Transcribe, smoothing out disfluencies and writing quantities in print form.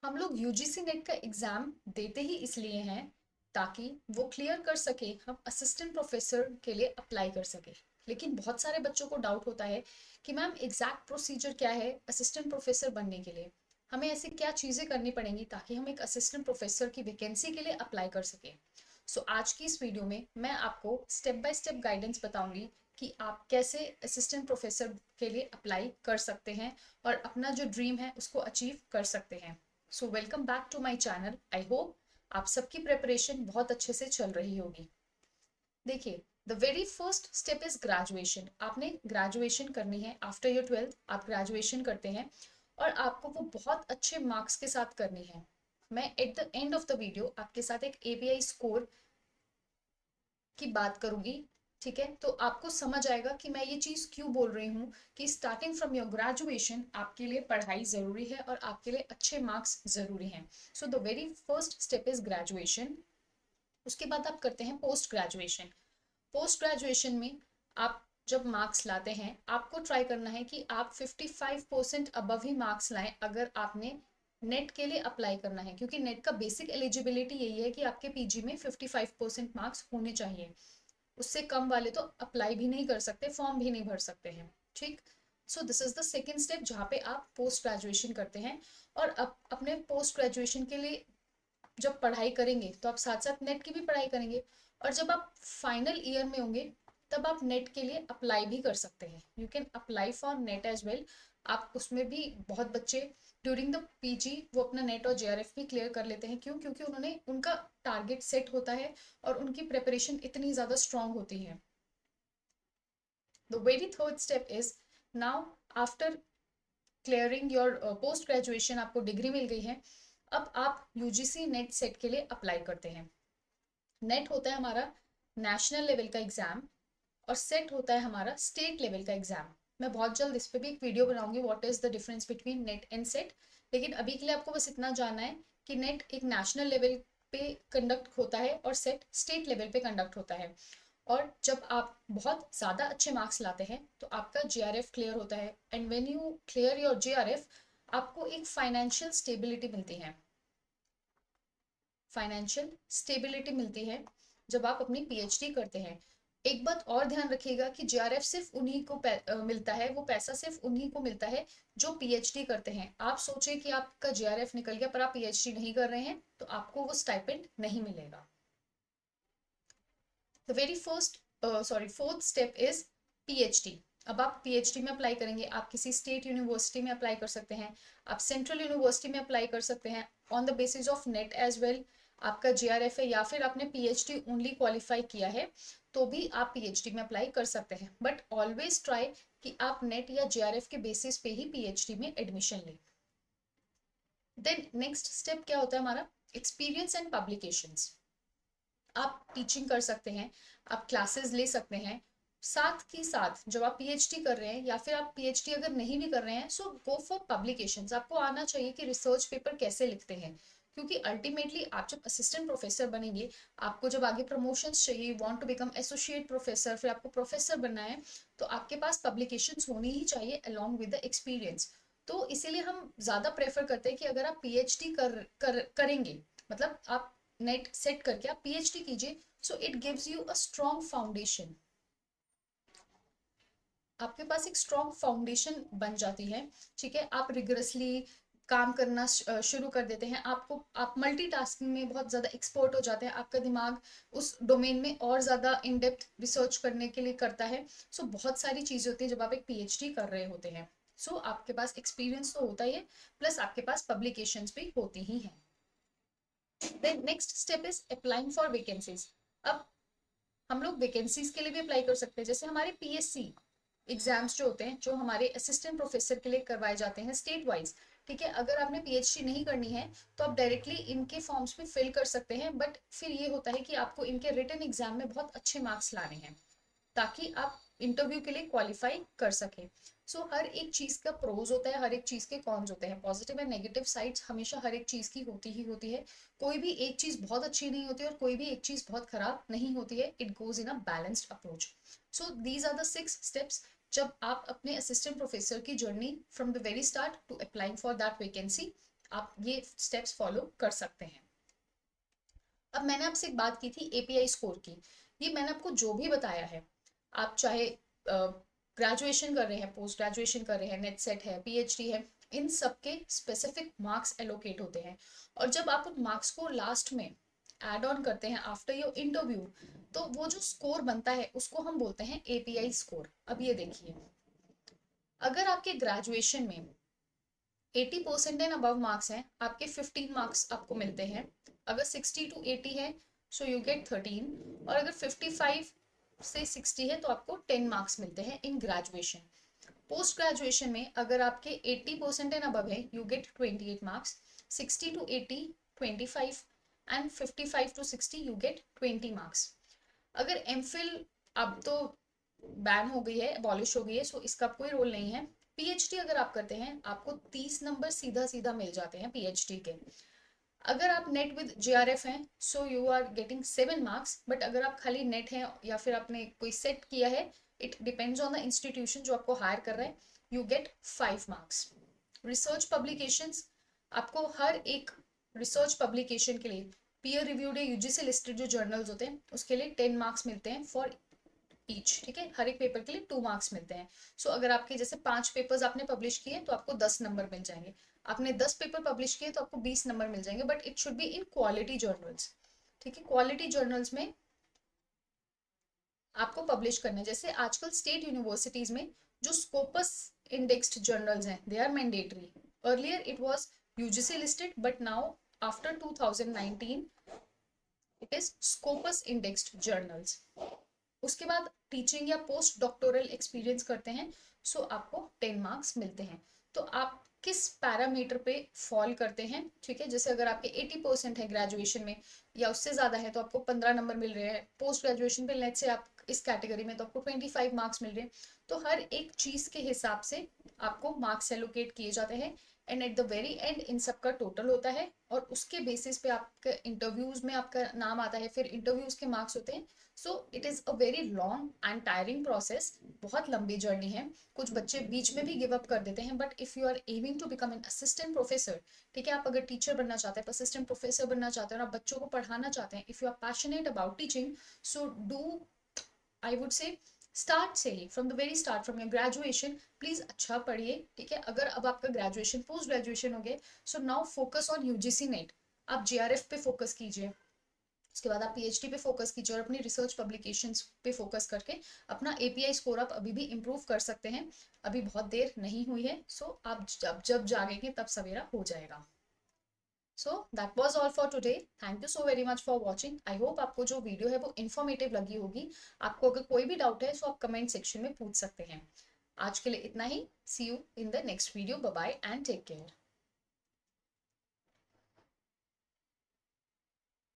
हम लोग UGC net का एग्जाम देते ही इसलिए हैं ताकि वो क्लियर कर सके, हम असिस्टेंट प्रोफेसर के लिए अप्लाई कर सके। लेकिन बहुत सारे बच्चों को डाउट होता है कि मैम एग्जैक्ट प्रोसीजर क्या है असिस्टेंट प्रोफेसर बनने के लिए, हमें ऐसी क्या चीज़ें करनी पड़ेंगी ताकि हम एक असिस्टेंट प्रोफेसर की वैकेंसी के लिए अप्लाई कर सकें। सो आज की इस वीडियो में मैं आपको स्टेप बाय स्टेप गाइडेंस बताऊंगी कि आप कैसे असिस्टेंट प्रोफेसर के लिए अप्लाई कर सकते हैं और अपना जो ड्रीम है उसको अचीव कर सकते हैं। So welcome back to my channel. I hope आप सबकी प्रिपरेशन बहुत अच्छे से चल रही होगी। देखिए, the very first step is graduation. आपने ग्रेजुएशन करनी है। आफ्टर योर ट्वेल्थ आप ग्रेजुएशन करते हैं और आपको वो बहुत अच्छे मार्क्स के साथ करनी है। मैं at the end of the video आपके साथ एक एपीआई स्कोर की बात करूंगी। ठीक है, तो आपको समझ आएगा कि मैं ये चीज क्यों बोल रही हूँ कि स्टार्टिंग फ्रॉम योर ग्रेजुएशन आपके लिए पढ़ाई जरूरी है और आपके लिए अच्छे मार्क्स जरूरी हैं। So the very first step is graduation. उसके बाद आप करते हैं पोस्ट ग्रेजुएशन। पोस्ट ग्रेजुएशन में आप जब मार्क्स लाते हैं आपको ट्राई करना है कि आप 55% अबव ही मार्क्स लाएं अगर आपने नेट के लिए अप्लाई करना है, क्योंकि नेट का बेसिक एलिजिबिलिटी यही है कि आपके पीजी में 55% मार्क्स होने चाहिए। उससे कम वाले तो अप्लाई भी नहीं कर सकते, फॉर्म भी नहीं भर सकते हैं। ठीक। So this is the second step जहाँ पे आप पोस्ट ग्रेजुएशन करते हैं। और अब अपने पोस्ट ग्रेजुएशन के लिए जब पढ़ाई करेंगे तो आप साथ साथ नेट की भी पढ़ाई करेंगे। और जब आप फाइनल ईयर में होंगे तब आप नेट के लिए अप्लाई भी कर सकते हैं। You can apply for NET as well. आप उसमें भी बहुत बच्चे ड्यूरिंग द पीजी वो अपना नेट और जेआरएफ भी क्लियर कर लेते हैं। क्यों? क्योंकि उन्होंने उनका टारगेट सेट होता है और उनकी प्रिपरेशन इतनी ज़्यादा स्ट्रांग होती है। The very third step is now after clearing your post graduation, आपको डिग्री मिल गई है। अब आप यूजीसी नेट सेट के लिए अप्लाई करते हैं। नेट होता है हमारा नेशनल लेवल का एग्जाम और सेट होता है हमारा स्टेट लेवल का एग्जाम। मैं बहुत जल्द इस पे भी एक वीडियो बनाऊंगी, what is the difference between net and set. लेकिन अभी के लिए आपको बस इतना जानना है कि नेट एक नेशनल लेवल पे कंडक्ट होता है और सेट स्टेट लेवल पे कंडक्ट होता है। और जब आप बहुत ज़्यादा अच्छे मार्क्स लाते हैं तो आपका जेआरएफ क्लियर होता है। And when you clear your JRF आपको एक फाइनेंशियल स्टेबिलिटी मिलती है। फाइनेंशियल स्टेबिलिटी मिलती है जब आप अपनी पीएचडी करते हैं। एक बात और ध्यान रखिएगा कि जेआरएफ सिर्फ उन्हीं को मिलता है, वो पैसा सिर्फ उन्हीं को मिलता है जो पीएचडी करते हैं। आप सोचे कि आपका जेआरएफ निकल गया पर आप पीएचडी नहीं कर रहे हैं तो आपको वो स्टाइपेंड नहीं मिलेगा। The very first fourth step is PhD. अब आप पीएचडी में अप्लाई करेंगे। आप किसी स्टेट यूनिवर्सिटी में अप्लाई कर सकते हैं, आप सेंट्रल यूनिवर्सिटी में अप्लाई कर सकते हैं on the basis of NET as well. आपका जेआरएफ है या फिर आपने पीएचडी ओनली क्वालिफाई किया है तो भी आप पीएचडी में अप्लाई कर सकते हैं। बट ऑलवेज ट्राई कि आप नेट या जेआरएफ के बेसिस पे ही पीएचडी में एडमिशन लें। देन नेक्स्ट स्टेप क्या होता है हमारा? Experience and publications. आप टीचिंग कर सकते हैं, आप क्लासेस ले सकते हैं। साथ ही साथ जब आप पीएचडी कर रहे हैं या फिर आप पीएचडी अगर नहीं भी कर रहे हैं सो गो फॉर पब्लिकेशंस। आपको आना चाहिए कि रिसर्च पेपर कैसे लिखते हैं, क्योंकि अल्टीमेटली आप जब असिस्टेंट प्रोफेसर बनेंगे, आपको जब आगे प्रमोशंस चाहिए, want to become associate professor, फिर आपको प्रोफेसर बनना है, तो आपके पास पब्लिकेशंस होनी ही चाहिए अलोंग विद द एक्सपीरियंस। तो इसीलिए हम ज़्यादा प्रेफर करते हैं कि अगर आप पीएचडी करेंगे, मतलब आप नेट सेट करके आप पीएचडी कीजिए, so it gives you a strong foundation. आपके पास एक स्ट्रॉन्ग फाउंडेशन बन जाती है। ठीक है, आप रिगरसली काम करना शुरू कर देते हैं। आपको आप मल्टीटास्किंग में बहुत ज़्यादा एक्सपर्ट हो जाते हैं। आपका दिमाग उस डोमेन में और ज़्यादा इन डेप्थ रिसर्च करने के लिए करता है। सो बहुत सारी चीज़ें होती हैं जब आप एक पीएचडी कर रहे होते हैं। सो आपके पास एक्सपीरियंस तो होता ही है, प्लस आपके पास पब्लिकेशंस भी होती ही हैं। Then next step is applying for vacancies. अब हम लोग वैकेंसीज के लिए भी अप्लाई कर सकते हैं, जैसे हमारे पीएससी एग्जाम्स जो होते हैं, जो हमारे असिस्टेंट प्रोफेसर के लिए करवाए जाते हैं स्टेट वाइज। ठीक है, अगर आपने पीएचडी नहीं करनी है तो आप डायरेक्टली इनके फॉर्म्स में फिल कर सकते हैं, बट फिर ये होता है कि आपको इनके रिटन एग्जाम में बहुत अच्छे मार्क्स लाने हैं ताकि आप इंटरव्यू के लिए क्वालिफाई कर सकें। सो हर एक चीज़ का प्रोज होता है, हर एक चीज़ के कॉन्स होते हैं। पॉजिटिव एंड नेगेटिव साइड्स हमेशा हर एक चीज़ की होती ही होती है। कोई भी एक चीज़ बहुत अच्छी नहीं होती और कोई भी एक चीज़ बहुत खराब नहीं होती है। It goes in a balanced approach. So these are the 6 steps जब आप अपने असिस्टेंट प्रोफेसर की journey from the very start to applying for that vacancy आप ये स्टेप्स फॉलो कर सकते हैं। अब मैंने आपसे एक बात की थी एपीआई स्कोर की। ये मैंने आपको जो भी बताया है, आप चाहे ग्रेजुएशन कर रहे हैं, पोस्ट ग्रेजुएशन कर रहे हैं, नेट सेट है, पीएचडी है, इन सब के स्पेसिफिक मार्क्स एलोकेट होते हैं। और जब आप उन मार्क्स को लास्ट में एड ऑन करते हैं आफ्टर योर इंटरव्यू, तो वो जो स्कोर बनता है उसको हम बोलते हैं एपीआई स्कोर। अब ये देखिए, अगर आपके ग्रेजुएशन में 80% एंड अबव मार्क्स हैं, आपके 15 मार्क्स आपको मिलते हैं। अगर 60 टू 80 है सो यू गेट 13, और अगर 55 से 60 है तो आपको 10 मार्क्स मिलते हैं इन ग्रेजुएशन। पोस्ट ग्रेजुएशन में अगर आपके 80% एंड अबव है you get 28 marks, 60 to 80 25, and 55 to 60 you get 20 marks. अगर एमफिल अब तो बैन हो गई है, अबॉलिश हो गई है, सो इसका कोई रोल नहीं है। पीएचडी अगर आप करते हैं आपको 30 नंबर सीधा सीधा मिल जाते हैं पीएचडी के। अगर आप नेट विद जेआरएफ हैं so you are getting 7 marks, but अगर आप खाली नेट हैं या फिर आपने कोई सेट किया है, it depends on the institution जो आपको हायर कर रहा है, you gate 5 marks. Research publications, आपको हर एक रिसर्च पब्लिकेशन के लिए पीयर रिव्यूड यूजीसी लिस्टेड जो जर्नल्स होते हैं उसके लिए 10 मार्क्स मिलते हैं फॉर ईच, ठीक है। हर एक पेपर के लिए 2 मार्क्स मिलते हैं। सो अगर आपके जैसे 5 पेपर्स आपने पब्लिश किए तो आपको 10 नंबर मिल जाएंगे। आपने 10 पेपर पब्लिश किए तो आपको 20 नंबर मिल जाएंगे, but it should be in quality journals, ठीक है। क्वालिटी जर्नल्स में आपको पब्लिश करना है। जैसे आजकल स्टेट यूनिवर्सिटीज में जो स्कोपस इंडेक्स्ड जर्नल्स हैं they are mandatory. Earlier it was UGC listed, but now after 2019 it is Scopus indexed journals. उसके बाद टीचिंग या पोस्ट डॉक्टोरल एक्सपीरियंस करते हैं सो आपको 10 मार्क्स मिलते हैं। तो आप किस पैरामीटर पे फॉल करते हैं, ठीक है। जैसे अगर आपके 80% है ग्रेजुएशन में या उससे ज़्यादा है तो आपको 15 नंबर मिल रहे हैं। पोस्ट ग्रेजुएशन पे लेट से आप इस कैटेगरी में तो आपको 25 मार्क्स मिल रहे हैं। तो हर एक चीज़ के हिसाब से आपको मार्क्स एलोकेट किए जाते हैं, and at the very and in सब का टोटल होता है, और उसके बेसिस पे आपके इंटरव्यूज में आपका नाम आता है, फिर इंटरव्यूज के मार्क्स होते हैं। So it is a very long and tiring process, बहुत लंबी जर्नी है। कुछ बच्चे बीच में भी गिव अप कर देते हैं, but if you are aiming to become an assistant professor, ठीक है, आप अगर टीचर बनना चाहते हैं, असिस्टेंट प्रोफेसर बनना चाहते हैं और आप बच्चों को पढ़ाना चाहते हैं, if you are passionate about teaching, so do, I would say, start से ही from the very start from your graduation please अच्छा पढ़िए, ठीक है। अगर अब आपका ग्रेजुएशन पोस्ट ग्रेजुएशन हो गया, so now focus on UGC net, आप जेआरएफ पे फोकस कीजिए। उसके बाद आप पीएचडी पे फोकस कीजिए और अपनी रिसर्च पब्लिकेशंस पे फोकस करके अपना एपीआई स्कोर आप अभी भी इम्प्रूव कर सकते हैं। अभी बहुत देर नहीं हुई है, सो आप जब जब जागेंगे तब सवेरा हो जाएगा। So that was all for today. Thank you so very much for watching. I hope आपको जो वीडियो है वो इन्फॉर्मेटिव लगी होगी। आपको अगर कोई भी डाउट है तो आप कमेंट सेक्शन में पूछ सकते हैं। आज के लिए इतना ही। See you in the next video. Bye bye and take care.